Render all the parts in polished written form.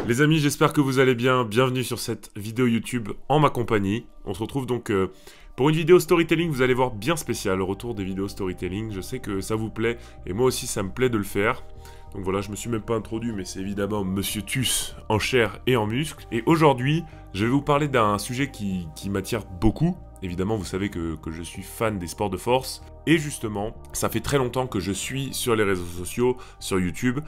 Les amis, j'espère que vous allez bien. Bienvenue sur cette vidéo YouTube en ma compagnie. On se retrouve donc pour une vidéo storytelling, vous allez voir, bien spéciale, le retour des vidéos storytelling. Je sais que ça vous plaît et moi aussi ça me plaît de le faire. Donc voilà, je me suis même pas introduit, mais c'est évidemment Monsieur Tus en chair et en muscle. Et aujourd'hui, je vais vous parler d'un sujet qui m'attire beaucoup. Évidemment, vous savez que je suis fan des sports de force. Et justement, ça fait très longtemps que je suis sur les réseaux sociaux, sur YouTube,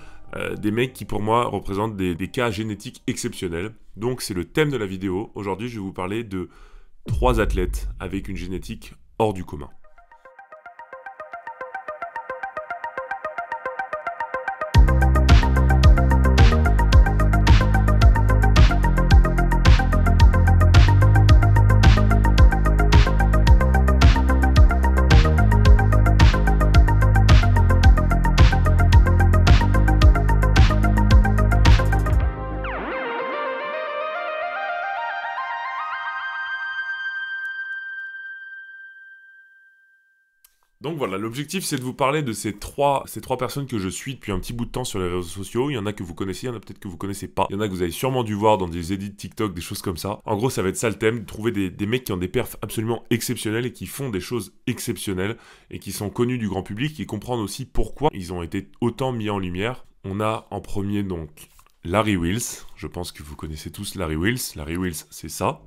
des mecs qui pour moi représentent des cas génétiques exceptionnels. Donc c'est le thème de la vidéo. Aujourd'hui, je vais vous parler de 3 athlètes avec une génétique hors du commun. Donc voilà, l'objectif c'est de vous parler de ces trois personnes que je suis depuis un petit bout de temps sur les réseaux sociaux. Il y en a que vous connaissez, il y en a peut-être que vous connaissez pas. Il y en a que vous avez sûrement dû voir dans des edits TikTok, des choses comme ça. En gros, ça va être ça le thème, de trouver des mecs qui ont des perfs absolument exceptionnels et qui font des choses exceptionnelles et qui sont connus du grand public et comprendre aussi pourquoi ils ont été autant mis en lumière. On a en premier donc Larry Wheels. Je pense que vous connaissez tous Larry Wheels. Larry Wheels, c'est ça.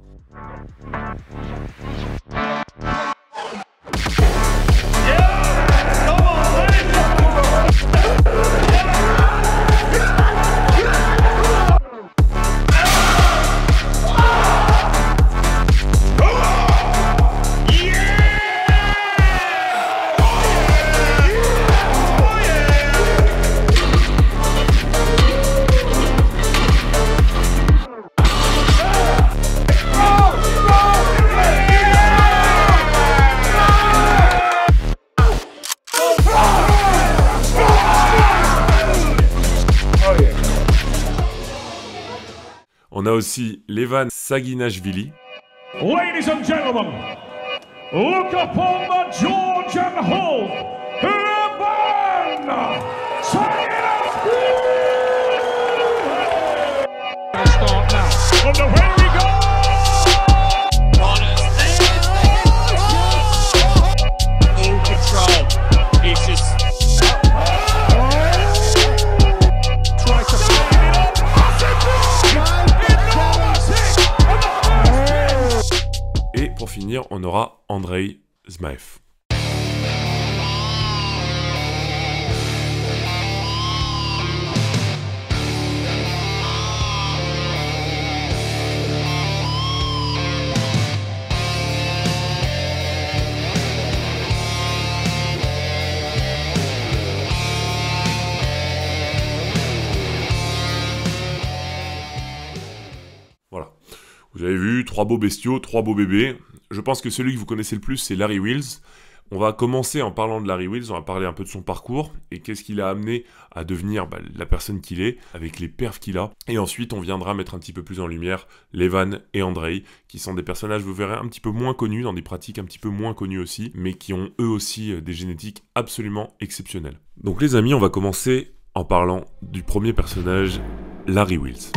On a aussi Levan Saginashvili. Ladies and gentlemen, look upon the Georgian Hulk, Levan Saginashvili! Start now. On the way we go! In control. It's just... Try to... Et pour finir, on aura Andrei Zmaev. Voilà. Vous avez vu, 3 beaux bestiaux, 3 beaux bébés. Je pense que celui que vous connaissez le plus, c'est Larry Wheels. On va commencer en parlant de Larry Wheels, on va parler un peu de son parcours et qu'est-ce qui l'a amené à devenir la personne qu'il est, avec les perfs qu'il a. Et ensuite, on viendra mettre un petit peu plus en lumière Levan et Andrei, qui sont des personnages, vous verrez, un petit peu moins connus, dans des pratiques un petit peu moins connues aussi, mais qui ont eux aussi des génétiques absolument exceptionnelles. Donc les amis, on va commencer en parlant du premier personnage, Larry Wheels.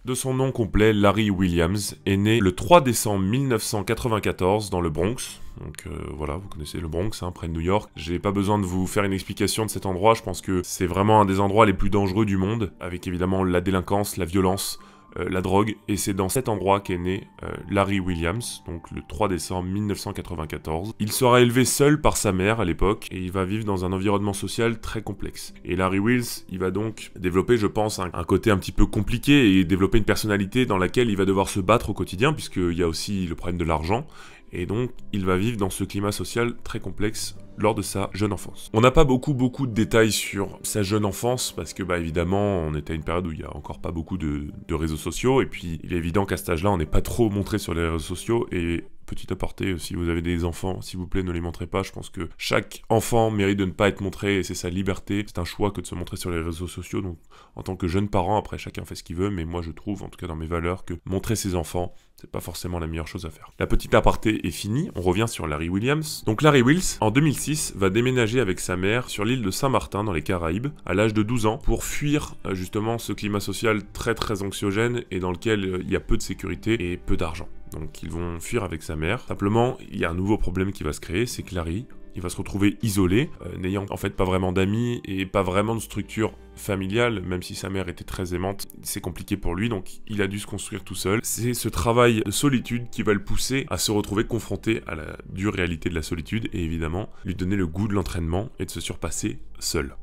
De son nom complet, Larry Williams est né le 3 décembre 1994 dans le Bronx. Donc voilà, vous connaissez le Bronx, hein, près de New York. J'ai pas besoin de vous faire une explication de cet endroit, je pense que c'est vraiment un des endroits les plus dangereux du monde, avec évidemment la délinquance, la violence, la drogue, et c'est dans cet endroit qu'est né Larry Williams, donc le 3 décembre 1994. Il sera élevé seul par sa mère à l'époque, et il va vivre dans un environnement social très complexe. Et Larry Wheels, il va donc développer, je pense, un côté un petit peu compliqué, et développer une personnalité dans laquelle il va devoir se battre au quotidien, puisqu'il y a aussi le problème de l'argent, et donc il va vivre dans ce climat social très complexe lors de sa jeune enfance. On n'a pas beaucoup de détails sur sa jeune enfance, parce que évidemment, on était à une période où il n'y a encore pas beaucoup de réseaux sociaux, et puis il est évident qu'à cet âge-là, on n'est pas trop montré sur les réseaux sociaux, et petit aparté, si vous avez des enfants, s'il vous plaît, ne les montrez pas. Je pense que chaque enfant mérite de ne pas être montré et c'est sa liberté. C'est un choix que de se montrer sur les réseaux sociaux. Donc, en tant que jeune parent, après, chacun fait ce qu'il veut. Mais moi, je trouve, en tout cas dans mes valeurs, que montrer ses enfants, c'est pas forcément la meilleure chose à faire. La petite aparté est finie. On revient sur Larry Williams. Donc, Larry Wills, en 2006, va déménager avec sa mère sur l'île de Saint-Martin, dans les Caraïbes, à l'âge de 12 ans, pour fuir justement ce climat social très très anxiogène et dans lequel il y a peu de sécurité et peu d'argent. Donc ils vont fuir avec sa mère. Simplement, il y a un nouveau problème qui va se créer, c'est que Larry, il va se retrouver isolé, n'ayant en fait pas vraiment d'amis et pas vraiment de structure familiale, même si sa mère était très aimante, c'est compliqué pour lui, donc il a dû se construire tout seul. C'est ce travail de solitude qui va le pousser à se retrouver confronté à la dure réalité de la solitude et évidemment lui donner le goût de l'entraînement et de se surpasser seul.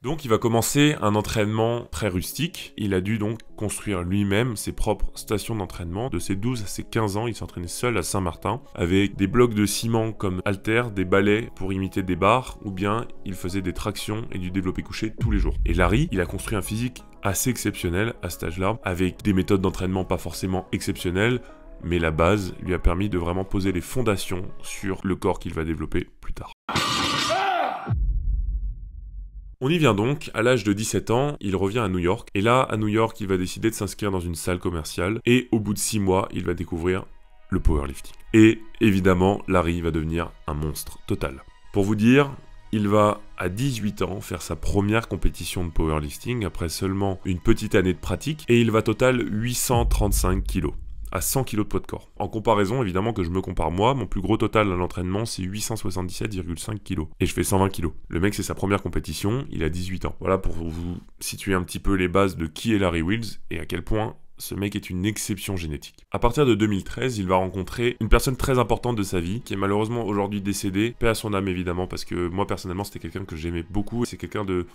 Donc il va commencer un entraînement très rustique, il a dû donc construire lui-même ses propres stations d'entraînement. De ses 12 à ses 15 ans, il s'entraînait seul à Saint-Martin, avec des blocs de ciment comme haltères, des balais pour imiter des barres, ou bien il faisait des tractions et du développé couché tous les jours. Et Larry, il a construit un physique assez exceptionnel à cet âge-là, avec des méthodes d'entraînement pas forcément exceptionnelles, mais la base lui a permis de vraiment poser les fondations sur le corps qu'il va développer plus tard. On y vient donc, à l'âge de 17 ans, il revient à New York, et là, à New York, il va décider de s'inscrire dans une salle commerciale, et au bout de 6 mois, il va découvrir le powerlifting. Et évidemment, Larry va devenir un monstre total. Pour vous dire, il va, à 18 ans, faire sa première compétition de powerlifting, après seulement une petite année de pratique, et il va total 835 kilos. À 100 kg de poids de corps. En comparaison, évidemment que je me compare moi, mon plus gros total à l'entraînement c'est 877,5 kg. Et je fais 120 kg. Le mec c'est sa première compétition, il a 18 ans. Voilà pour vous situer un petit peu les bases de qui est Larry Wills et à quel point ce mec est une exception génétique. À partir de 2013, il va rencontrer une personne très importante de sa vie, qui est malheureusement aujourd'hui décédée, paix à son âme évidemment, parce que moi personnellement c'était quelqu'un que j'aimais beaucoup, c'est quelqu'un que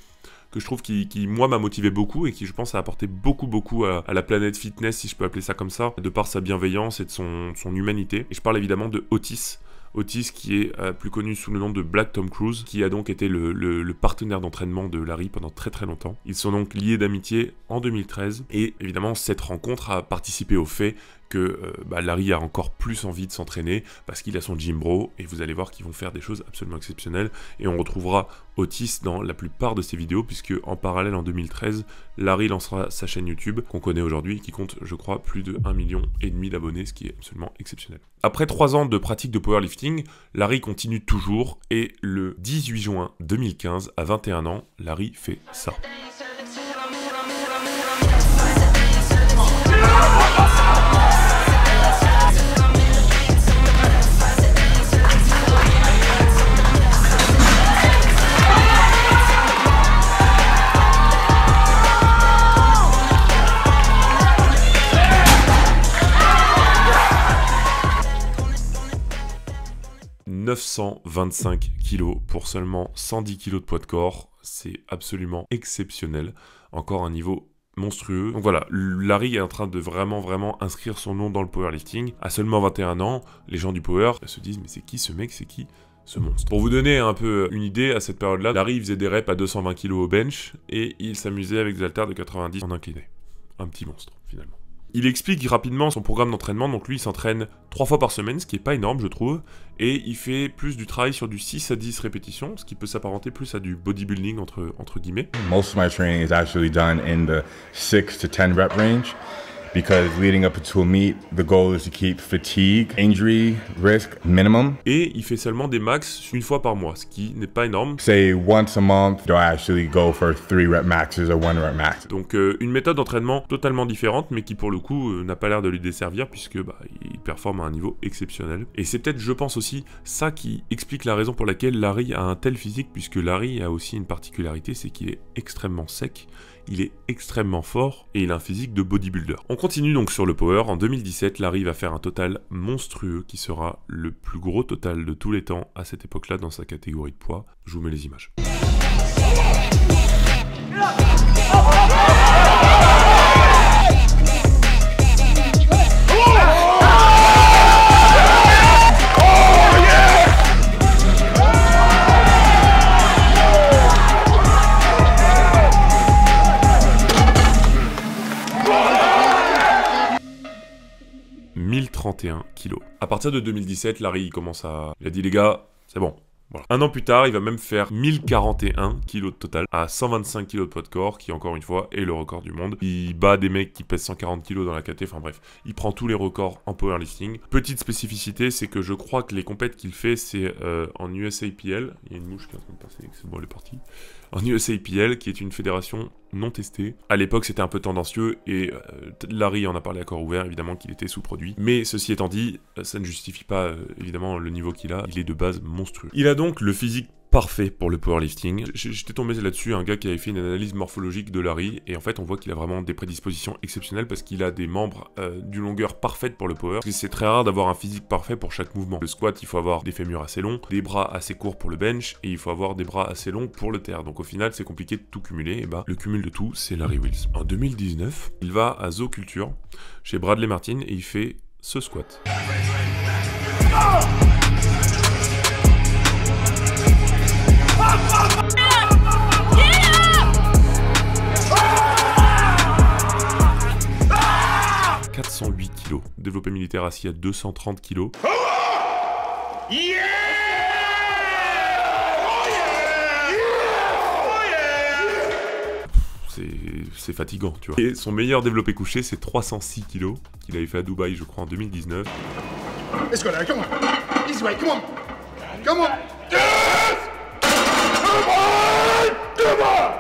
je trouve qui moi m'a motivé beaucoup et qui je pense a apporté beaucoup à la planète fitness, si je peux appeler ça comme ça, de par sa bienveillance et de son humanité. Et je parle évidemment de Otis. Otis qui est plus connu sous le nom de Black Tom Cruise, qui a donc été le partenaire d'entraînement de Larry pendant très longtemps. Ils sont donc liés d'amitié en 2013 et évidemment cette rencontre a participé au fait que Larry a encore plus envie de s'entraîner parce qu'il a son gym bro et vous allez voir qu'ils vont faire des choses absolument exceptionnelles et on retrouvera Otis dans la plupart de ses vidéos puisque en parallèle en 2013 Larry lancera sa chaîne YouTube qu'on connaît aujourd'hui qui compte je crois plus de 1,5 million d'abonnés, ce qui est absolument exceptionnel. Après 3 ans de pratique de powerlifting, Larry continue toujours et le 18 juin 2015 à 21 ans, Larry fait ça. « 925 kg pour seulement 110 kg de poids de corps, c'est absolument exceptionnel, encore un niveau monstrueux. Donc voilà, Larry est en train de vraiment inscrire son nom dans le powerlifting. À seulement 21 ans, les gens du power se disent mais c'est qui ce mec, c'est qui ce monstre. Pour vous donner un peu une idée, à cette période-là, Larry il faisait des reps à 220 kg au bench et il s'amusait avec des haltères de 90 en incliné. Un petit monstre finalement. Il explique rapidement son programme d'entraînement, donc lui il s'entraîne 3 fois par semaine, ce qui est pas énorme je trouve, et il fait plus du travail sur du 6 à 10 répétitions, ce qui peut s'apparenter plus à du bodybuilding entre guillemets. Most of my training is actually done in the 6 to 10 rep range. Because leading up to a meet, the goal is to keep fatigue, injury, risk minimum. Et il fait seulement des max une fois par mois, ce qui n'est pas énorme. Say once a month, do I actually go for 3 rep maxes or 1 rep max? Donc une méthode d'entraînement totalement différente, mais qui pour le coup n'a pas l'air de lui desservir puisque il performe à un niveau exceptionnel. Et c'est peut-être, je pense aussi, ça qui explique la raison pour laquelle Larry a un tel physique, puisque Larry a aussi une particularité, c'est qu'il est extrêmement sec. Il est extrêmement fort et il a un physique de bodybuilder. On continue donc sur le power. En 2017, Larry va faire un total monstrueux qui sera le plus gros total de tous les temps à cette époque-là dans sa catégorie de poids. Je vous mets les images. 41 kg. À partir de 2017, Larry il a dit les gars, c'est bon. Voilà. Un an plus tard, il va même faire 1041 kg de total à 125 kg de poids de corps, qui encore une fois est le record du monde. Il bat des mecs qui pèsent 140 kg dans la KT, enfin bref, il prend tous les records en powerlifting. Petite spécificité, c'est que je crois que les compètes qu'il fait, c'est en USAPL. Il y a une mouche qui est en train de passer, c'est bon, elle est partie. En USAPL, qui est une fédération non testée. À l'époque, c'était un peu tendancieux et Larry en a parlé à corps ouvert, évidemment qu'il était sous-produit. Mais ceci étant dit, ça ne justifie pas évidemment le niveau qu'il a. Il est de base monstrueux. Il a donc le physique parfait pour le powerlifting. J'étais tombé là-dessus, un gars qui avait fait une analyse morphologique de Larry, et en fait on voit qu'il a vraiment des prédispositions exceptionnelles parce qu'il a des membres d'une longueur parfaite pour le power. C'est très rare d'avoir un physique parfait pour chaque mouvement. Le squat, il faut avoir des fémurs assez longs, des bras assez courts pour le bench, et il faut avoir des bras assez longs pour le terre. Donc au final, c'est compliqué de tout cumuler, et bah le cumul de tout, c'est Larry Wheels. En 2019, il va à Zooculture, chez Bradley Martin, et il fait ce squat. 408 kg. Développé militaire assis à 230 kg. C'est fatigant, tu vois. Et son meilleur développé couché, c'est 306 kg, qu'il avait fait à Dubaï, je crois, en 2019. Let's go, Larry, come on. This way, come on. Come on. Yes! Come on! Come on!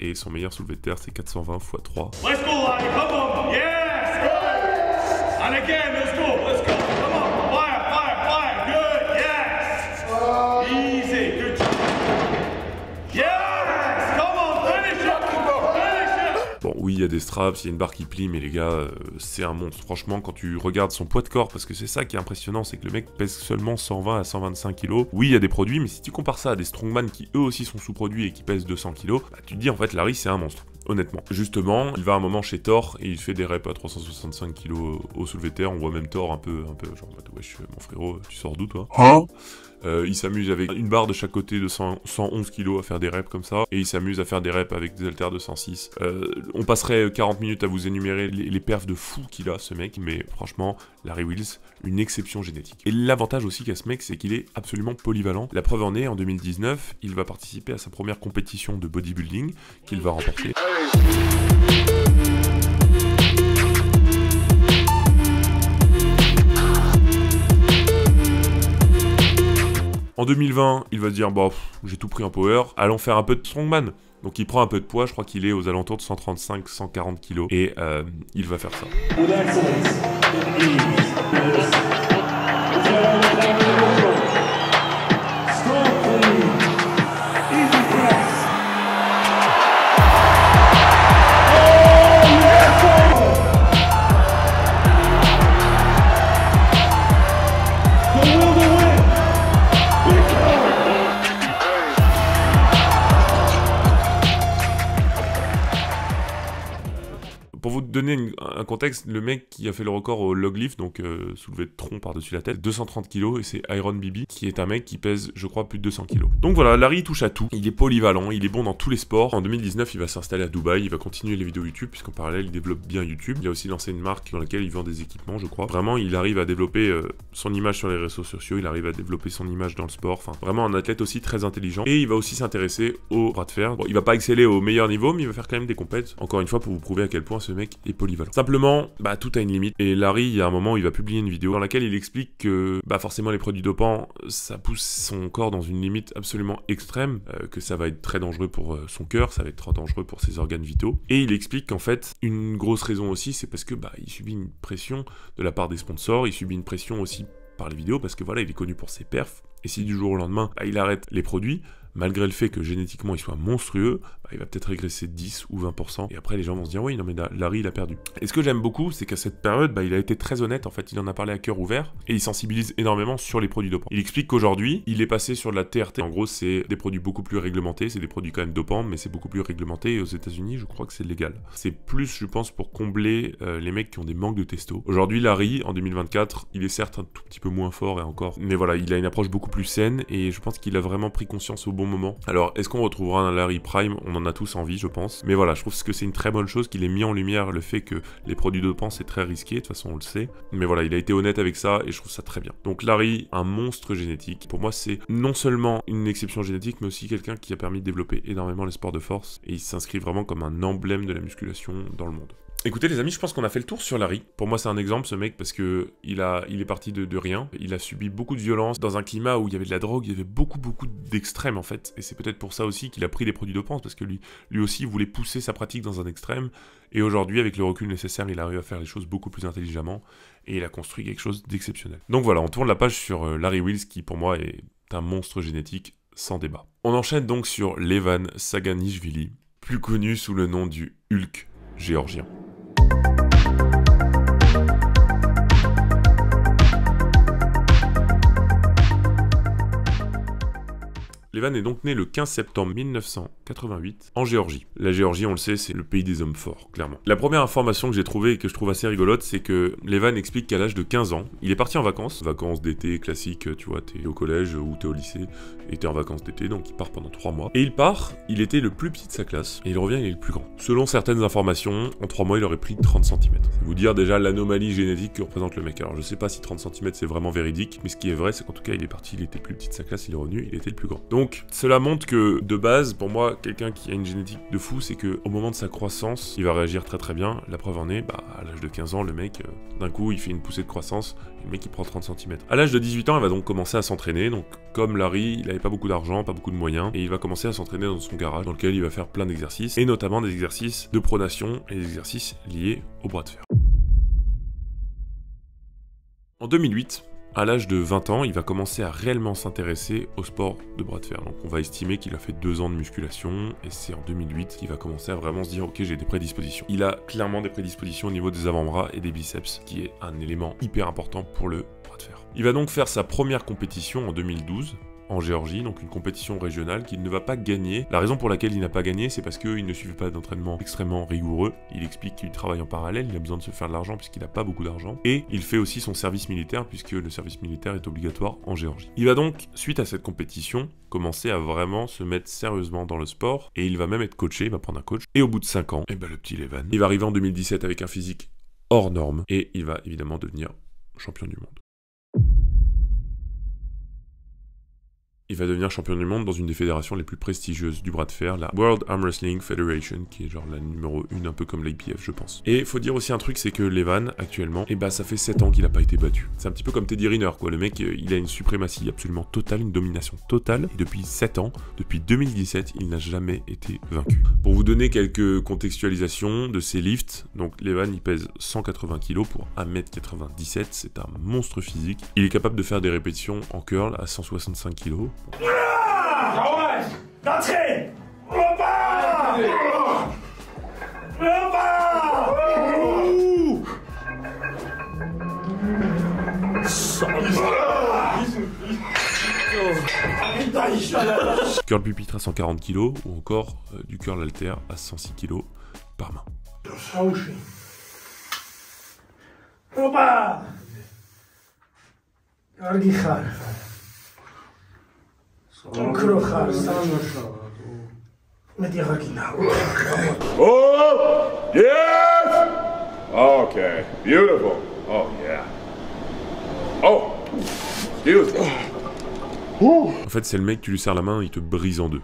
Et son meilleur soulevé de terre, c'est 420 x 3. Let's go, Larry. Come on. Yes. Good. And again, let's go. Let's go. Come on. Fire, fire, fire. Good. Yes. Easy. Good job. Yes. Come on. Finish it. Finish it. Bon, oui, il y a des straps, il y a une barre qui plie, mais les gars, c'est un monstre. Franchement, quand tu regardes son poids de corps, parce que c'est ça qui est impressionnant, c'est que le mec pèse seulement 120 à 125 kg. Oui, il y a des produits, mais si tu compares ça à des strongman qui eux aussi sont sous-produits et qui pèsent 200 kg, bah, tu te dis en fait, Larry, c'est un monstre. Honnêtement. Justement, il va à un moment chez Thor et il fait des reps à 365 kg au soulevé de terre. On voit même Thor un peu genre, wesh, mon frérot, tu sors d'où toi? Huh? Il s'amuse avec une barre de chaque côté de 111 kg à faire des reps comme ça, et il s'amuse à faire des reps avec des haltères de 106. On passerait 40 minutes à vous énumérer les perfs de fou qu'il a, ce mec, mais franchement, Larry Wheels, une exception génétique. Et l'avantage aussi qu'a ce mec, c'est qu'il est absolument polyvalent. La preuve en est, en 2019, il va participer à sa première compétition de bodybuilding, qu'il va remporter. En 2020, il va se dire, bon, j'ai tout pris en power, allons faire un peu de strongman. Donc il prend un peu de poids, je crois qu'il est aux alentours de 135-140 kg, et il va faire ça. Pour vous donner un contexte, le mec qui a fait le record au log lift, donc soulevé de tronc par-dessus la tête, 230 kg, et c'est Iron Bibi, qui est un mec qui pèse, je crois, plus de 200 kg. Donc voilà, Larry touche à tout, il est polyvalent, il est bon dans tous les sports. En 2019, il va s'installer à Dubaï, il va continuer les vidéos YouTube, puisqu'en parallèle, il développe bien YouTube. Il a aussi lancé une marque dans laquelle il vend des équipements, je crois. Vraiment, il arrive à développer son image sur les réseaux sociaux, il arrive à développer son image dans le sport, enfin, vraiment un athlète aussi très intelligent. Et il va aussi s'intéresser au bras de fer. Bon, il va pas exceller au meilleur niveau, mais il va faire quand même des compètes, encore une fois, pour vous prouver à quel point ce mec est polyvalent. Simplement, bah tout a une limite. Et Larry, il y a un moment, il va publier une vidéo dans laquelle il explique que bah forcément les produits dopants, ça pousse son corps dans une limite absolument extrême, que ça va être très dangereux pour son cœur, ça va être très dangereux pour ses organes vitaux. Et il explique qu'en fait, une grosse raison aussi, c'est parce que bah il subit une pression de la part des sponsors, il subit une pression aussi par les vidéos, parce que voilà, il est connu pour ses perfs. Et si du jour au lendemain, bah, il arrête les produits, malgré le fait que génétiquement il soit monstrueux, bah, il va peut-être régresser 10 ou 20%, et après les gens vont se dire oui, non mais Larry il a perdu. Et ce que j'aime beaucoup, c'est qu'à cette période, bah, il a été très honnête, en fait, il en a parlé à cœur ouvert, et il sensibilise énormément sur les produits dopants. Il explique qu'aujourd'hui, il est passé sur de la TRT, en gros c'est des produits beaucoup plus réglementés, c'est des produits quand même dopants, mais c'est beaucoup plus réglementé, et aux États-Unis je crois que c'est légal. C'est plus, je pense, pour combler les mecs qui ont des manques de testo. Aujourd'hui, Larry, en 2024, il est certes un tout petit peu moins fort, et encore, mais voilà, il a une approche beaucoup plus saine, et je pense qu'il a vraiment pris conscience au bon bon moment. Alors, est-ce qu'on retrouvera un Larry Prime? On en a tous envie, je pense. Mais voilà, je trouve que c'est une très bonne chose qu'il ait mis en lumière le fait que les produits dopants, c'est très risqué. De toute façon, on le sait. Mais voilà, il a été honnête avec ça et je trouve ça très bien. Donc, Larry, un monstre génétique. Pour moi, c'est non seulement une exception génétique, mais aussi quelqu'un qui a permis de développer énormément les sports de force. Et il s'inscrit vraiment comme un emblème de la musculation dans le monde. Écoutez les amis, je pense qu'on a fait le tour sur Larry. Pour moi c'est un exemple ce mec parce que il est parti de rien. Il a subi beaucoup de violence dans un climat où il y avait de la drogue, il y avait beaucoup d'extrêmes en fait. Et c'est peut-être pour ça aussi qu'il a pris des produits dopants parce que lui aussi voulait pousser sa pratique dans un extrême. Et aujourd'hui avec le recul nécessaire, il arrive à faire les choses beaucoup plus intelligemment et il a construit quelque chose d'exceptionnel. Donc voilà, on tourne la page sur Larry Wheels qui pour moi est un monstre génétique sans débat. On enchaîne donc sur Levan Saganishvili, plus connu sous le nom du Hulk géorgien. Levan est donc né le 15 septembre 1988 en Géorgie. La Géorgie, on le sait, c'est le pays des hommes forts, clairement. La première information que j'ai trouvée et que je trouve assez rigolote, c'est que Levan explique qu'à l'âge de 15 ans, il est parti en vacances d'été classiques, tu vois, t'es au collège ou t'es au lycée, et t'es en vacances d'été, donc il part pendant 3 mois. Et il était le plus petit de sa classe, et il revient, il est le plus grand. Selon certaines informations, en 3 mois, il aurait pris 30 cm. C'est vous dire déjà l'anomalie génétique que représente le mec. Alors je sais pas si 30 cm c'est vraiment véridique, mais ce qui est vrai, c'est qu'en tout cas, il est parti, il était plus petit de sa classe, il est revenu, il était le plus grand. Donc, cela montre que, de base, pour moi, quelqu'un qui a une génétique de fou, c'est que au moment de sa croissance, il va réagir très bien. La preuve en est, à l'âge de 15 ans, le mec, d'un coup, il fait une poussée de croissance, et le mec, il prend 30 cm. À l'âge de 18 ans, il va donc commencer à s'entraîner. Donc, comme Larry, il avait pas beaucoup d'argent, pas beaucoup de moyens, et il va commencer à s'entraîner dans son garage, dans lequel il va faire plein d'exercices, et notamment des exercices de pronation et des exercices liés au bras de fer. En 2008, à l'âge de 20 ans, il va commencer à réellement s'intéresser au sport de bras de fer. Donc on va estimer qu'il a fait 2 ans de musculation, et c'est en 2008 qu'il va commencer à vraiment se dire « Ok, j'ai des prédispositions ». Il a clairement des prédispositions au niveau des avant-bras et des biceps, qui est un élément hyper important pour le bras de fer. Il va donc faire sa première compétition en 2012, en Géorgie, donc une compétition régionale qu'il ne va pas gagner. La raison pour laquelle il n'a pas gagné, c'est parce qu'il ne suivait pas d'entraînement extrêmement rigoureux. Il explique qu'il travaille en parallèle, il a besoin de se faire de l'argent puisqu'il n'a pas beaucoup d'argent. Et il fait aussi son service militaire puisque le service militaire est obligatoire en Géorgie. Il va donc, suite à cette compétition, commencer à vraiment se mettre sérieusement dans le sport. Et il va même être coaché, il va prendre un coach. Et au bout de 5 ans, le petit Levan, il va arriver en 2017 avec un physique hors norme. Et il va évidemment devenir champion du monde. Il va devenir champion du monde dans une des fédérations les plus prestigieuses du bras de fer, la World Arm Wrestling Federation, qui est genre la numéro 1, un peu comme l'IPF, je pense. Et faut dire aussi un truc, c'est que Levan, actuellement, ça fait 7 ans qu'il n'a pas été battu. C'est un petit peu comme Teddy Riner, quoi. Le mec, il a une suprématie absolument totale, une domination totale, et depuis 7 ans, depuis 2017, il n'a jamais été vaincu. Pour vous donner quelques contextualisations de ses lifts, donc Levan, il pèse 180 kg pour 1m97, c'est un monstre physique. Il est capable de faire des répétitions en curl à 165 kg. That's it! Opa! Curl pupitre à 140 kg ou encore du curl halter à 106 kg par main. Opa! Oh! Yes! Okay, beautiful. Oh, yeah. Oh! Excuse me. En fait, c'est le mec, tu lui serres la main, il te brise en deux.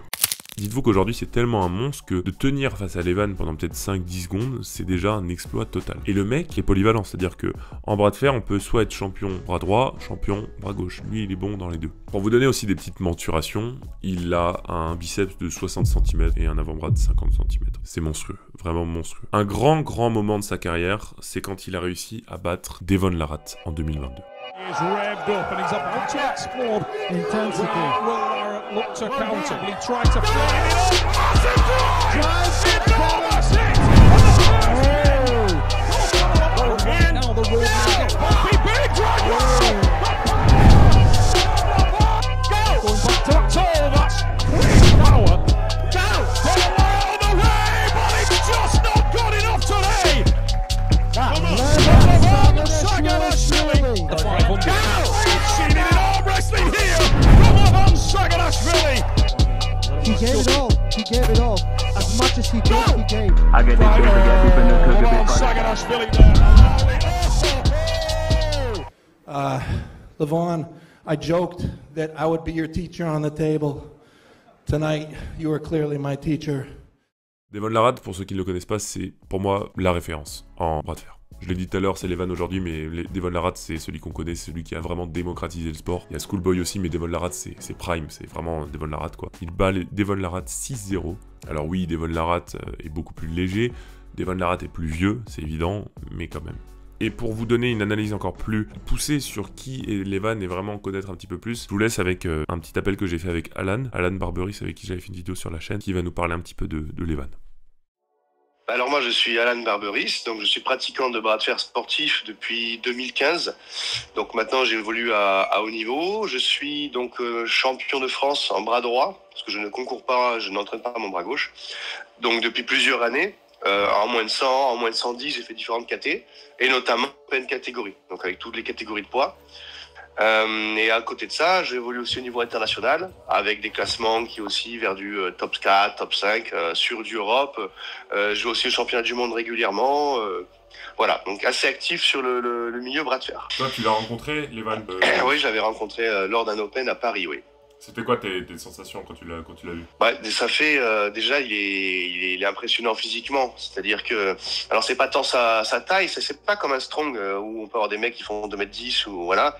Dites-vous qu'aujourd'hui, c'est tellement un monstre que de tenir face à Levan pendant peut-être 5-10 secondes, c'est déjà un exploit total. Et le mec est polyvalent, c'est-à-dire que en bras de fer, on peut soit être champion bras droit, champion bras gauche. Lui, il est bon dans les deux. Pour vous donner aussi des petites mensurations, il a un biceps de 60 cm et un avant-bras de 50 cm. C'est monstrueux, vraiment monstrueux. Un grand moment de sa carrière, c'est quand il a réussi à battre Devon Larratt en 2022. He's revved up and he's about to explode. Intensity. Will Larratt look to counter? Will he try to fly it up? Drives it down. That's it. Oh, now the road is Poppy big drag. Going back to that toe. That's power. Down. All the way, but it's just not good enough today. The 500. We've seen it in arm wrestling here. Come on, Saganashvili. gave it all. He gave it all. As much as he could, he gave. Lamont Saganashvili there. Levon, I joked that I would be your teacher on the table. Tonight, you are clearly my teacher. Devon Larratt, pour ceux qui ne le connaissent pas, c'est pour moi la référence en bras de fer. Je l'ai dit tout à l'heure, c'est Levan aujourd'hui, mais Devon Larratt, c'est celui qu'on connaît, c'est celui qui a vraiment démocratisé le sport. Il y a Schoolboy aussi, mais Devon Larratt, c'est prime, c'est vraiment Devon Larratt, quoi. Il bat Devon Larratt 6-0. Alors oui, Devon Larratt est beaucoup plus léger, Devon Larratt est plus vieux, c'est évident, mais quand même. Et pour vous donner une analyse encore plus poussée sur qui est Levan et vraiment connaître un petit peu plus, je vous laisse avec un petit appel que j'ai fait avec Alan Barberis, avec qui j'avais fait une vidéo sur la chaîne, qui va nous parler un petit peu de Levan. Alors moi je suis Alan Barberis, donc je suis pratiquant de bras de fer sportif depuis 2015. Donc maintenant j'évolue à haut niveau. Je suis donc champion de France en bras droit, parce que je ne concours pas, je n'entraîne pas mon bras gauche. Donc depuis plusieurs années, en moins de 100, en moins de 110, j'ai fait différentes catés, et notamment pleine catégorie, donc avec toutes les catégories de poids. Et à côté de ça, j'évolue aussi au niveau international, avec des classements qui aussi vers du top 4, top 5, sur du Europe. Je joue aussi au championnat du monde régulièrement. Voilà, donc assez actif sur le milieu bras de fer. Toi, tu l'as rencontré, Levan Oui, je l'avais rencontré lors d'un Open à Paris, oui. C'était quoi tes sensations quand tu l'as vu? Ouais, ça fait déjà il est impressionnant physiquement, c'est-à-dire que alors c'est pas tant sa taille, c'est pas comme un strong où on peut avoir des mecs qui font 2m10 ou voilà.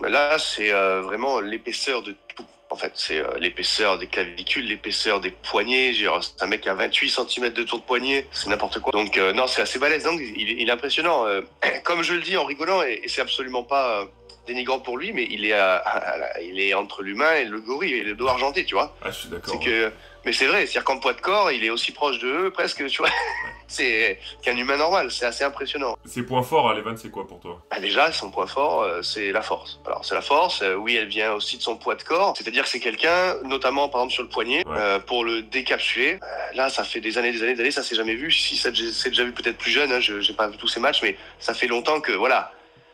Là, c'est vraiment l'épaisseur de tout. En fait, c'est l'épaisseur des clavicules, l'épaisseur des poignets. C'est un mec qui a 28 cm de tour de poignet, c'est n'importe quoi. Donc non, c'est assez balèze. Donc il est impressionnant. Comme je le dis en rigolant, et c'est absolument pas dénigrant pour lui, mais il est entre l'humain et le gorille et le dos argenté, tu vois. Ah, je suis d'accord. Mais c'est vrai, c'est-à-dire qu'en poids de corps, il est aussi proche de eux, presque, tu vois. C'est qu'un humain normal, c'est assez impressionnant. Ses points forts à Levan, c'est quoi pour toi? Déjà, son point fort, c'est la force. Alors, c'est la force, oui, elle vient aussi de son poids de corps. C'est-à-dire que c'est quelqu'un, notamment, par exemple, sur le poignet, pour le décapsuler. Là, ça fait des années, ça s'est jamais vu. Si ça s'est déjà vu peut-être plus jeune, hein, j'ai pas vu tous ces matchs, mais ça fait longtemps que, voilà,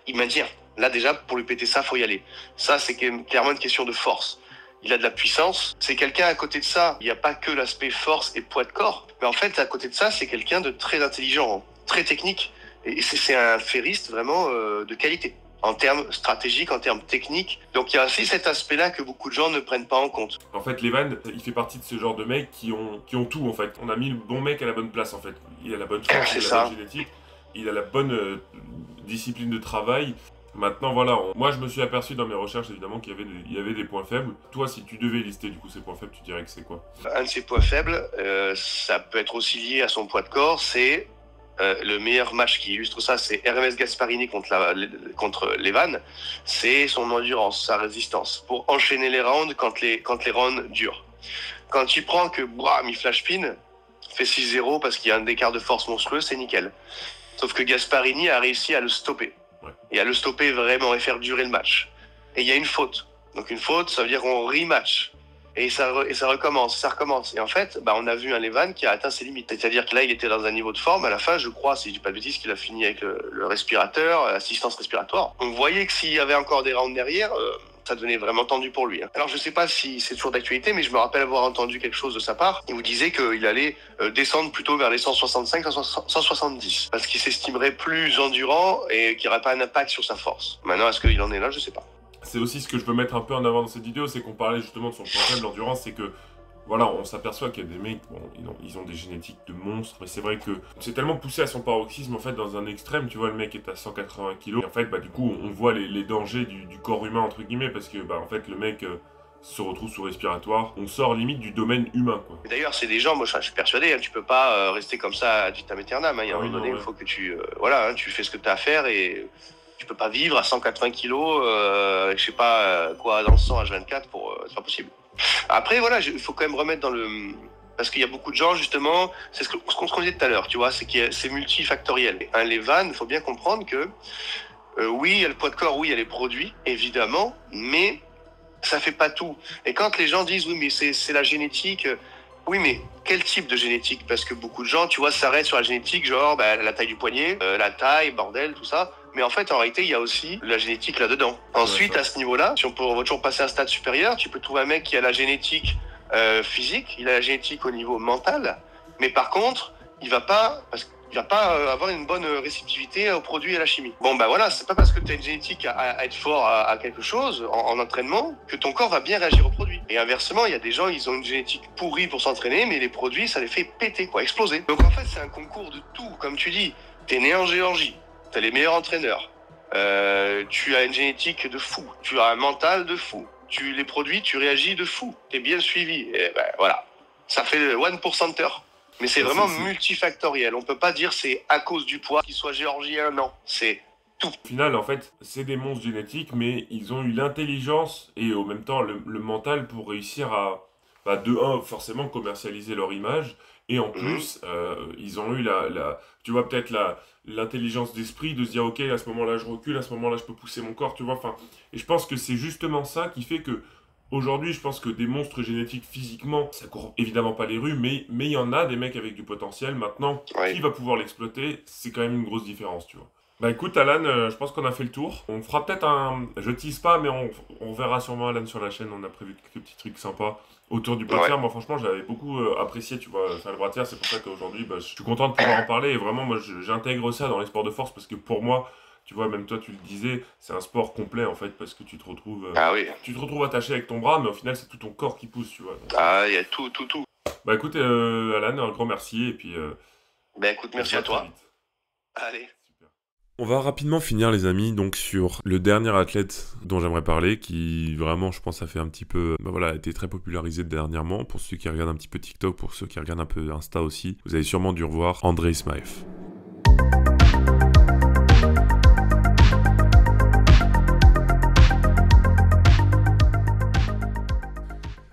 il maintient. Là, déjà, pour lui péter ça, faut y aller. Ça, c'est clairement une question de force. Il a de la puissance. C'est quelqu'un à côté de ça. Il n'y a pas que l'aspect force et poids de corps. Mais en fait, à côté de ça, c'est quelqu'un de très intelligent, très technique. Et c'est un ferriste vraiment de qualité. En termes stratégiques, en termes techniques. Donc il y a aussi cet aspect-là que beaucoup de gens ne prennent pas en compte. En fait, Levan, il fait partie de ce genre de mecs qui ont tout, en fait. On a mis le bon mec à la bonne place, en fait. Il a la bonne force, il a la bonne génétique, il a la bonne discipline de travail. Maintenant, voilà, moi je me suis aperçu dans mes recherches, évidemment, qu'il y avait des points faibles. Toi, si tu devais lister, du coup, ces points faibles, tu dirais que c'est quoi? Un de ses points faibles, ça peut être aussi lié à son poids de corps, c'est le meilleur match qui illustre ça, c'est Hermes Gasparini contre Levan. C'est son endurance, sa résistance, pour enchaîner les rounds quand les rounds durent. Quand tu prends que, bram, il flash pin, fait 6-0 parce qu'il y a un écart de force monstrueux, c'est nickel. Sauf que Gasparini a réussi à le stopper. Et à le stopper vraiment et faire durer le match. Et il y a une faute. Donc une faute, ça veut dire qu'on rematch. Et ça recommence. Et en fait, on a vu un Levan qui a atteint ses limites. C'est-à-dire que là, il était dans un niveau de forme. À la fin, je crois, si je dis pas de bêtises, qu'il a fini avec le respirateur, l'assistance respiratoire. On voyait que s'il y avait encore des rounds derrière, ça devenait vraiment tendu pour lui. Alors je sais pas si c'est toujours d'actualité, mais je me rappelle avoir entendu quelque chose de sa part. Il vous disait qu'il allait descendre plutôt vers les 165, 170. Parce qu'il s'estimerait plus endurant et qu'il n'y aurait pas un impact sur sa force. Maintenant, est-ce qu'il en est là? Je sais pas. C'est aussi ce que je veux mettre un peu en avant dans cette vidéo, c'est qu'on parlait justement de son point faible, l'endurance, c'est que voilà, on s'aperçoit qu'il y a des mecs, bon, ils ont des génétiques de monstres, mais c'est vrai que c'est tellement poussé à son paroxysme, en fait, dans un extrême, tu vois, le mec est à 180 kg, et en fait, du coup, on voit les dangers du corps humain, entre guillemets, parce que, en fait, le mec se retrouve sous respiratoire, on sort limite du domaine humain, quoi. D'ailleurs, c'est des gens, moi, je suis persuadé, hein, tu peux pas rester comme ça ad vitam aeternam, hein, il y a un moment donné, il faut que tu, tu fais ce que tu as à faire, et tu peux pas vivre à 180 kg, avec je sais pas quoi, dans le sang H24, c'est pas possible. Après, voilà, il faut quand même remettre dans le... Parce qu'il y a beaucoup de gens, justement, c'est ce qu'on disait tout à l'heure, tu vois, c'est multifactoriel. Un Levan, il faut bien comprendre que, oui, il y a le poids de corps, oui, il y a les produits, évidemment, mais ça fait pas tout. Et quand les gens disent, oui, mais c'est la génétique, oui, mais quel type de génétique? Parce que beaucoup de gens, tu vois, s'arrêtent sur la génétique, genre la taille du poignet, la taille, bordel, tout ça. Mais en fait, en réalité, il y a aussi la génétique là-dedans. Ensuite, à ce niveau-là, si on peut toujours passer à un stade supérieur, tu peux trouver un mec qui a la génétique physique, il a la génétique au niveau mental, mais par contre, il va pas avoir une bonne réceptivité aux produits et à la chimie. Bon, bah voilà, c'est pas parce que tu as une génétique à être fort à quelque chose en entraînement que ton corps va bien réagir aux produits. Et inversement, il y a des gens, ils ont une génétique pourrie pour s'entraîner, mais les produits, ça les fait péter, quoi, exploser. Donc en fait, c'est un concours de tout, comme tu dis. T'es né en Géorgie, t'as les meilleurs entraîneurs, tu as une génétique de fou, tu as un mental de fou, les produits, tu réagis de fou, t'es bien suivi. Et ben voilà, ça fait le 1%er. Mais c'est vraiment multifactoriel. On peut pas dire c'est à cause du poids qu'il soit géorgien, non. C'est tout. Au final, en fait, c'est des monstres génétiques, mais ils ont eu l'intelligence et en même temps le mental pour réussir à, de un, forcément commercialiser leur image. Et en plus, ils ont eu tu vois, peut-être l'intelligence d'esprit de se dire, ok, à ce moment-là, je recule, à ce moment-là, je peux pousser mon corps, tu vois. Enfin, et je pense que c'est justement ça qui fait que aujourd'hui, je pense que des monstres génétiques physiquement, ça court évidemment pas les rues, mais il y en a des mecs avec du potentiel. Maintenant, qui va pouvoir l'exploiter, c'est quand même une grosse différence, tu vois. Bah écoute Alan, je pense qu'on a fait le tour. On fera peut-être je tease pas, mais on verra sûrement Alan sur la chaîne. On a prévu quelques petits trucs sympas autour du bras de fer. Moi franchement, j'avais beaucoup apprécié, tu vois, faire le bras de fer. C'est pour ça qu'aujourd'hui, je suis content de pouvoir en parler. Et vraiment, moi, j'intègre ça dans les sports de force parce que pour moi, tu vois, même toi, tu le disais, c'est un sport complet, en fait, parce que tu te retrouves attaché avec ton bras, mais au final, c'est tout ton corps qui pousse, tu vois. Donc, il y a tout. Bah écoute, Alan, un grand merci, et puis... bah écoute, merci à toi. Allez. Super. On va rapidement finir, les amis, donc sur le dernier athlète dont j'aimerais parler, qui vraiment, je pense, a fait un petit peu... a été très popularisé dernièrement, pour ceux qui regardent un petit peu TikTok, pour ceux qui regardent un peu Insta aussi. Vous avez sûrement dû revoir André Ismaev.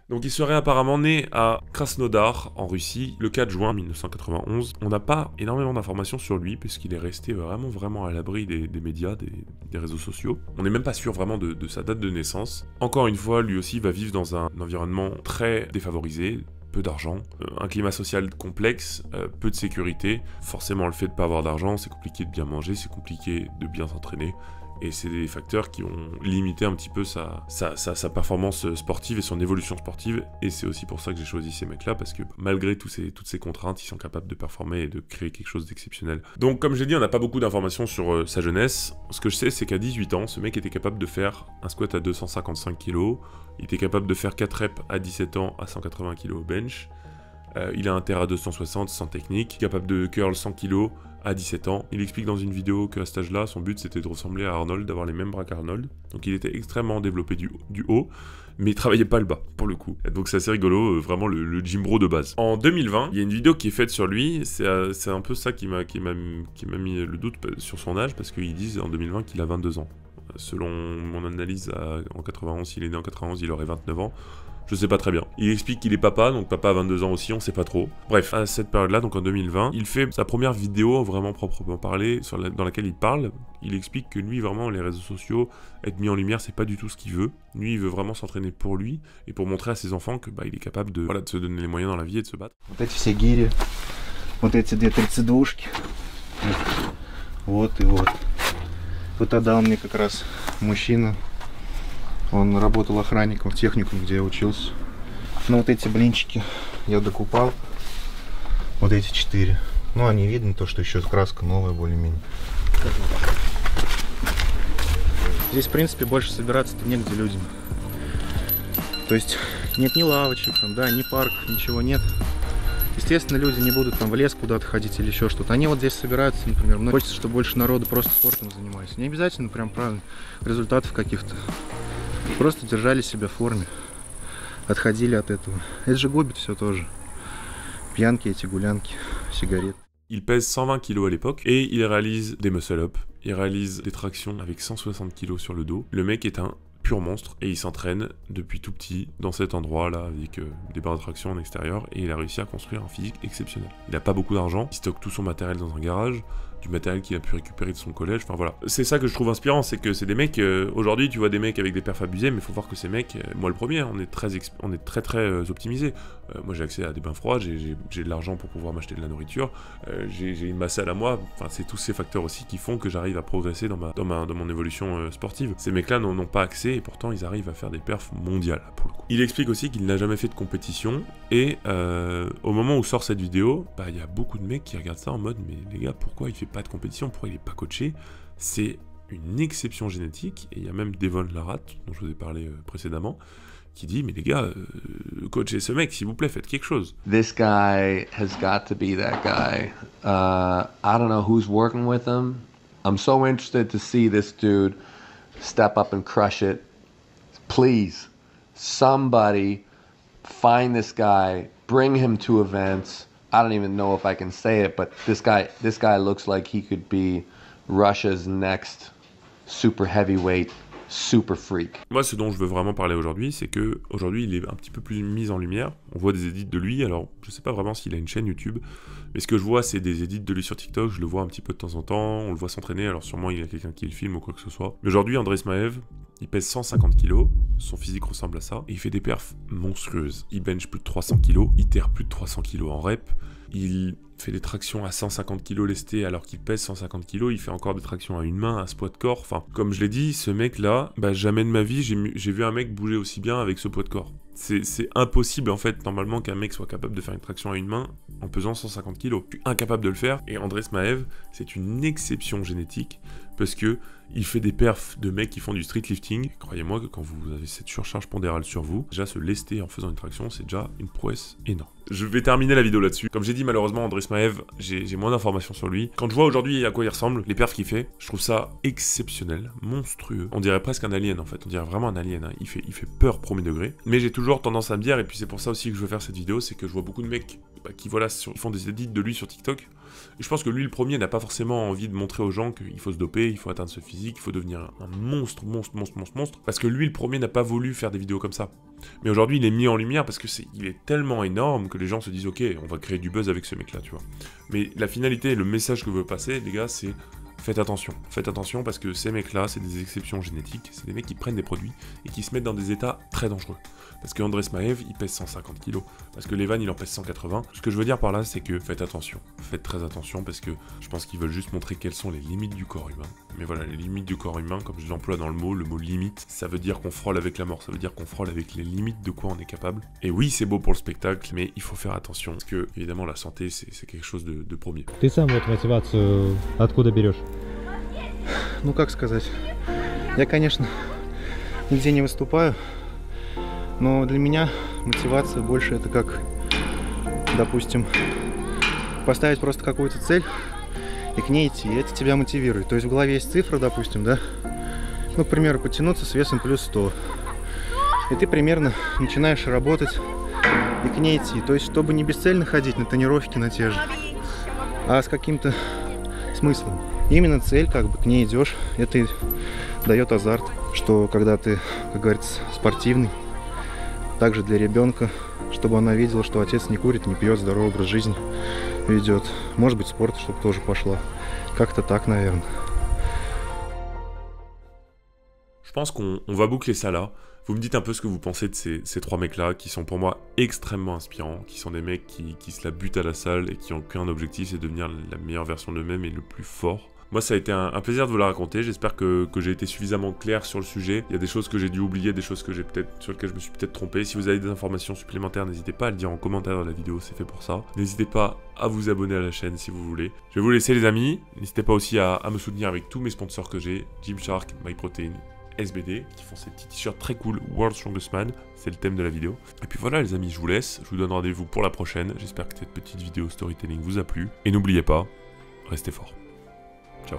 Donc il serait apparemment né à Krasnodar, en Russie, le 4 juin 1991. On n'a pas énormément d'informations sur lui, puisqu'il est resté vraiment à l'abri des médias, des réseaux sociaux. On n'est même pas sûr vraiment de sa date de naissance. Encore une fois, lui aussi va vivre dans un environnement très défavorisé, peu d'argent, un climat social complexe, peu de sécurité. Forcément, le fait de ne pas avoir d'argent, c'est compliqué de bien manger, c'est compliqué de bien s'entraîner. Et c'est des facteurs qui ont limité un petit peu sa performance sportive et son évolution sportive. Et c'est aussi pour ça que j'ai choisi ces mecs-là, parce que malgré toutes ces contraintes, ils sont capables de performer et de créer quelque chose d'exceptionnel. Donc comme j'ai dit, on n'a pas beaucoup d'informations sur sa jeunesse. Ce que je sais, c'est qu'à 18 ans, ce mec était capable de faire un squat à 255 kg. Il était capable de faire 4 reps à 17 ans à 180 kg au bench. Il a un terre à 260 sans technique, capable de curl 100 kg à 17 ans. Il explique dans une vidéo qu'à cet âge-là, son but c'était de ressembler à Arnold, d'avoir les mêmes bras qu'Arnold. Donc il était extrêmement développé du haut, mais il travaillait pas le bas, pour le coup. Donc c'est assez rigolo, vraiment le gym bro de base. En 2020, il y a une vidéo qui est faite sur lui, c'est un peu ça qui m'a mis le doute sur son âge, parce qu'ils disent en 2020 qu'il a 22 ans. Selon mon analyse, en 91, s'il est né en 91, il aurait 29 ans. Je sais pas très bien. Il explique qu'il est papa, donc papa a 22 ans aussi, on sait pas trop. Bref, à cette période-là, donc en 2020, il fait sa première vidéo vraiment proprement parlée, dans laquelle il parle. Il explique que lui, vraiment, les réseaux sociaux, être mis en lumière, c'est pas du tout ce qu'il veut. Lui, il veut vraiment s'entraîner pour lui, et pour montrer à ses enfants que il est capable de se donner les moyens dans la vie et de se battre. Вот эти все гири, вот эти две 32-шки, вот и вот. Вот тогда он мне как раз мужчина. Он работал охранником в техникум, где я учился. Ну вот эти блинчики я докупал. Вот эти 4. Ну они видно, то что еще краска новая более-менее. Здесь в принципе больше собираться-то негде людям. То есть нет ни лавочек, там, да, ни парков, ничего нет. Естественно, люди не будут там в лес куда-то ходить или еще что-то. Они вот здесь собираются, например. Но хочется, чтобы больше народу просто спортом занимались. Не обязательно прям правильно результатов каких-то. Просто держали себя в форме, отходили от этого. Это же губит все тоже. Pyanki, эти гулянки, cigarettes. Il pèse 120 kg à l'époque et il réalise des muscle-up. Il réalise des tractions avec 160 kg sur le dos. Le mec est un pur monstre et il s'entraîne depuis tout petit dans cet endroit-là avec des barres de traction en extérieur et il a réussi à construire un physique exceptionnel. Il n'a pas beaucoup d'argent, il stocke tout son matériel dans un garage, du matériel qu'il a pu récupérer de son collège, enfin voilà. C'est ça que je trouve inspirant, c'est que c'est des mecs, aujourd'hui tu vois des mecs avec des perfs abusés, mais il faut voir que ces mecs, moi le premier, on est très optimisés. Moi j'ai accès à des bains froids, j'ai de l'argent pour pouvoir m'acheter de la nourriture, j'ai une salle à moi, enfin c'est tous ces facteurs aussi qui font que j'arrive à progresser dans mon évolution sportive. Ces mecs-là n'en ont pas accès et pourtant ils arrivent à faire des perfs mondiales pour le coup. Il explique aussi qu'il n'a jamais fait de compétition, et au moment où sort cette vidéo, bah, y a beaucoup de mecs qui regardent ça en mode « mais les gars, pourquoi il fait pas de compétition? Pourquoi il est pas coaché ?» C'est une exception génétique, et il y a même Devon Larratt, dont je vous ai parlé précédemment, qui dit « mais les gars, coachez ce mec, s'il vous plaît, faites quelque chose. » This guy has got to be that guy. I don't know who's working with him. I'm so interested to see this dude step up and crush it. Please, somebody find this guy, bring him to events. I don't even know if I can say it, but this guy looks like he could be Russia's next super heavyweight super freak. Moi, ce dont je veux vraiment parler aujourd'hui, c'est que aujourd'hui, il est un petit peu plus mis en lumière. On voit des edits de lui. Alors, je sais pas vraiment s'il a une chaîne YouTube, mais ce que je vois, c'est des edits de lui sur TikTok. Je le vois un petit peu de temps en temps. On le voit s'entraîner. Alors, sûrement, il y a quelqu'un qui le filme ou quoi que ce soit. Mais aujourd'hui, André Smaev, il pèse 150 kg. Son physique ressemble à ça. Et il fait des perfs monstrueuses. Il bench plus de 300 kg. Il terre plus de 300 kg en rep. Il fait des tractions à 150 kg lestés alors qu'il pèse 150 kg, il fait encore des tractions à une main, un poids de corps, enfin, comme je l'ai dit, ce mec-là, bah, jamais de ma vie, j'ai vu un mec bouger aussi bien avec ce poids de corps. C'est impossible, en fait, normalement, qu'un mec soit capable de faire une traction à une main en pesant 150 kg. Je suis incapable de le faire, et André Smaev, c'est une exception génétique, parce que il fait des perfs de mecs qui font du street lifting. Croyez-moi que quand vous avez cette surcharge pondérale sur vous, déjà se lester en faisant une traction, c'est déjà une prouesse énorme. Je vais terminer la vidéo là-dessus. Comme j'ai dit, malheureusement, André Smaev, j'ai moins d'informations sur lui. Quand je vois aujourd'hui à quoi il ressemble, les perfs qu'il fait, je trouve ça exceptionnel, monstrueux. On dirait presque un alien, en fait. On dirait vraiment un alien, hein. Il fait peur premier degré. Mais j'ai toujours tendance à me dire, et puis c'est pour ça aussi que je veux faire cette vidéo, c'est que je vois beaucoup de mecs qui voilà, ils font des edits de lui sur TikTok. Et je pense que lui, le premier, n'a pas forcément envie de montrer aux gens qu'il faut se doper, il faut atteindre ce physique, il faut devenir un monstre. Parce que lui, le premier, n'a pas voulu faire des vidéos comme ça. Mais aujourd'hui, il est mis en lumière parce que il est tellement énorme que les gens se disent « Ok, on va créer du buzz avec ce mec-là, tu vois. » Mais la finalité et le message que je veux passer, les gars, c'est... Faites attention parce que ces mecs-là, c'est des exceptions génétiques, c'est des mecs qui prennent des produits et qui se mettent dans des états très dangereux. Parce que André Smaev, il pèse 150 kg, parce que Levan, il en pèse 180. Ce que je veux dire par là, c'est que faites attention, faites très attention, parce que je pense qu'ils veulent juste montrer quelles sont les limites du corps humain. Mais voilà, les limites du corps humain, comme je l'emploie dans le mot limite, ça veut dire qu'on frôle avec la mort, ça veut dire qu'on frôle avec les limites de quoi on est capable. Et oui, c'est beau pour le spectacle, mais il faut faire attention, parce que, évidemment, la santé, c'est quelque chose de premier. Ты сам вот мотивацию откуда берешь? Ну как сказать, я, конечно, нигде не выступаю, но для меня мотивация больше это как, допустим, поставить просто какую-то цель и к ней идти, и это тебя мотивирует. То есть в голове есть цифра, допустим, да, ну, к примеру, подтянуться с весом плюс 100, и ты примерно начинаешь работать и к ней идти. То есть чтобы не бесцельно ходить на тренировки на те же, а с каким-то смыслом. Именно цель, как бы к ней идешь, это и дает азарт, что когда ты, как говорится, спортивный, также для ребенка, чтобы она видела, что отец не курит, не пьет, здоровый образ жизни ведет. Может быть, спорт, чтобы тоже пошла. Как-то так, наверное. Je pense qu'on va boucler ça là. Vous me dites un peu ce que vous pensez de ces trois mecs-là, qui sont pour moi extrêmement inspirants, qui sont des mecs qui se la butent à la salle et qui ont qu'un objectif, c'est de devenir la meilleure version d'eux-mêmes et le plus fort. Moi, ça a été un plaisir de vous la raconter. J'espère que j'ai été suffisamment clair sur le sujet. Il y a des choses que j'ai dû oublier, des choses que sur lesquelles je me suis peut-être trompé. Si vous avez des informations supplémentaires, n'hésitez pas à le dire en commentaire de la vidéo, c'est fait pour ça. N'hésitez pas à vous abonner à la chaîne si vous voulez. Je vais vous laisser les amis. N'hésitez pas aussi à me soutenir avec tous mes sponsors que j'ai, Gymshark, MyProtein, SBD, qui font ces petits t-shirts très cool, World's Strongest Man, c'est le thème de la vidéo. Et puis voilà les amis, je vous laisse, je vous donne rendez-vous pour la prochaine. J'espère que cette petite vidéo storytelling vous a plu. Et n'oubliez pas, restez forts. Ciao.